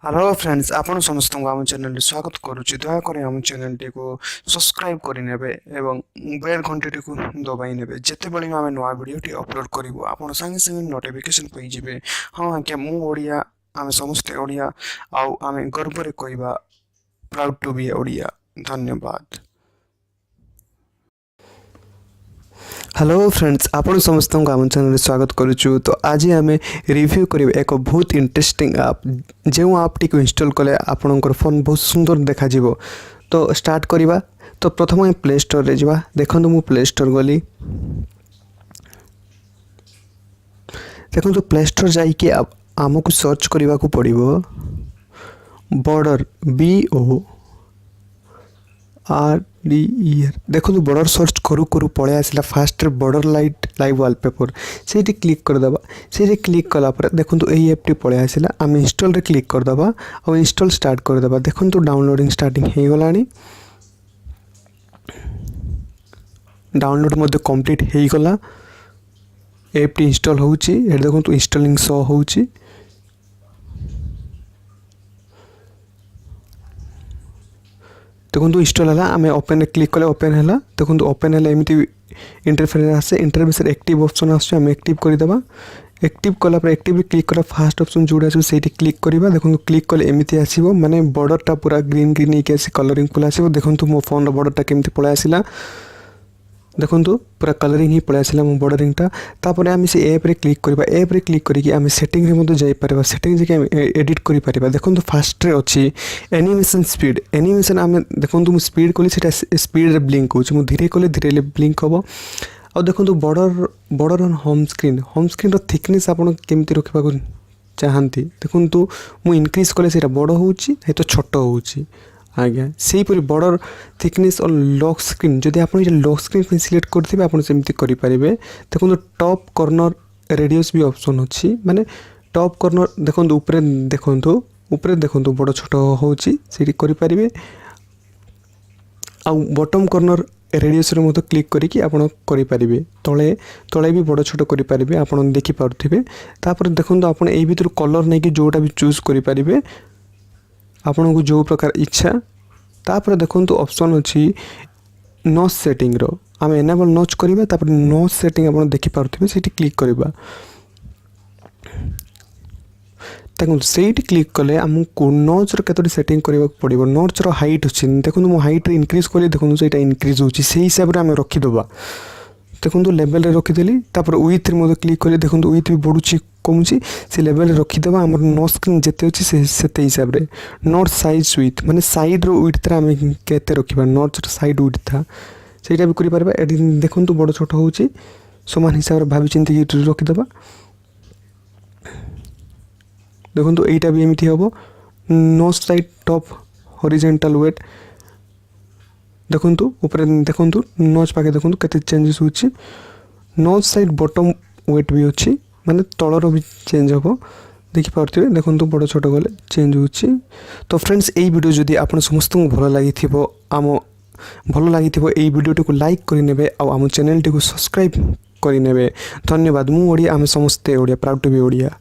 Hello friends आपण समस्त आम चैनल स्वागत करुच्ची दयाक आम चैनल टी को सब्सक्राइब करने एवं बेल घंटी को दबाई ने जिते बड़े आम नुआ भिडटी अपलोड करूँ आप सागे सागे नोटिफिकेशन पाइबे। हाँ आज्ञा मुझा आम समस्ते ओडिया आम गर्व कहवा प्राउड टू बी ओडिया। धन्यवाद। हेलो फ्रेंड्स आपण समस्त आम चैनल स्वागत करुचु। तो आज आम रिव्यू कर एक बहुत इंटरेस्टिंग आप जो आप टी इंस्टॉल कले आपणकर फोन बहुत सुंदर देखा जीवो। तो स्टार्ट करवा। तो प्रथम प्ले स्टोर रे जावा। देखो मु प्ले स्टोर गली। देखो प्ले स्टोर जाइए आमको सर्च करने को पड़ो बॉर्डर BORDER। देखो बॉर्डर सर्च करू करू पड़े आसला fast border light live wallpaper से क्लिक करदे। से क्लिक कलापर देखो यही एप्टी पड़े आसला आम इंस्टॉल रे क्लिक करदे और इंस्टॉल स्टार्ट करदे। देखो डाउनलोडिंग स्टार्टिंग हो गला। डाउनलोड मध्य कंप्लीट हो गला। एप्टी इंस्टॉल होची। देखो इंस्टॉलिंग शो होची। देखो इंस्टॉल है आम ओपन क्लिक कले ओपन है। देखो ओपन है एमती इंटरफेस आसे इंटरफेस एक्टिव ऑप्शन आम एक्टिव करदे। एक्टिव कलापर एक्टिव क्लिक करा फास्ट ऑप्शन जोड़ा आसे क्लिक करवा। देखो क्लिक कले एमती आसो माने बॉर्डरटा पूरा ग्रीन ग्रीन होकर आसी कलरिंग फुल आसो। देखो मो फोन बॉर्डरटा केमती पळै आसिला। देखो पूरा कलरिंग ही पळै आसिला मो बॉर्डरिंगटा। तापर आम से ऐप रे क्लिक करवा। ऐप रे क्लिक करके आम सेटिंग रे मते जाई परबा। सेटिंग जे आम एडिट करि परबा। देखो फास्ट रे अछि एनिमेशन स्पीड। एनिमेशन आम देखो मु स्पीड कली सेटा स्पीड रे ब्लिंक होछि। मु धीरे कले धीरे ब्लिंक हबो। आ देखो border on home screen row thickness आपण केमती रखबा को चाहंती। देखो मु इंक्रीज कले सेटा बड़ होछि हे तो छोट होछि। आज्ञा से बॉर्डर थिकनेस और लॉक स्क्रीन जदि आप लॉक स्क्रीन सिलेक्ट करेंगे आप करेंगे। देखो टॉप कॉर्नर रेडियस भी ऑप्शन अच्छी माने टॉप कॉर्नर देखो ऊपर देखो बड़ छोट होची करेंगे। आ बॉटम कॉर्नर रेडियस रे मतो क्लिक करिकी आपण करेंगे। तले तले भी बड़ छोट करेंगे आप देखी पारुथिबे। तापर देखो आप एई भीतर कलर नहीं कि जोटा भी चूज करेंगे आपन को जो प्रकार इच्छा। तापर देखो ऑप्शन अच्छी नॉच सेटिंग रो आम एनेबल नॉच करवा। तापर नॉच सेटिंग आप देखी पारुथिबे सेठी क्लिक करवा। देखो से क्लिक कले आमको नॉच रो केतोटी सेटिंग करबा पड़िबो। नॉच रो हाइट अछि देखो मो हाइट रे इंक्रीज कले देखो सेटा इंक्रीज होछि से हिसाब रे आम रखी दबा। देखो लेवल रे रखीदेली। तापर विथ रे मो क्लिक कले देखो विथ भी बढ़ुछि कमुची से लेवल रे रखीदेबा। आम नो स्क्रीन जिते अच्छी से हिसाब रे नॉट साइज विथ माने साइड रो विथ रे आम केते रखिबा। नॉट रो साइड विथ था सेटा भी करि परबा। एडी देखो बड़ छोट होछि समान हिसाब रे भाबी चिंती रखीदेबा। देखो एटा भी एमिति हबो नो साइड टॉप हॉरिजॉन्टल वेट। देखो ऊपर देखो नोच पाके देखो केते चेंजेस होछि। नोच साइड बॉटम वेट भी अच्छी माने तलर भी चेंज हम देखी पार्थे। देखो बड़ छोट गले चेंज होछि। तो फ्रेंड्स यही वीडियो जदि आप समस्त भल लगी आम भल लगी यही वीडियो को लाइक करने आम चैनल टी को सब्सक्राइब करने। धन्यवाद। मु ओडिया आम समस्ते Odia proud to be Odia.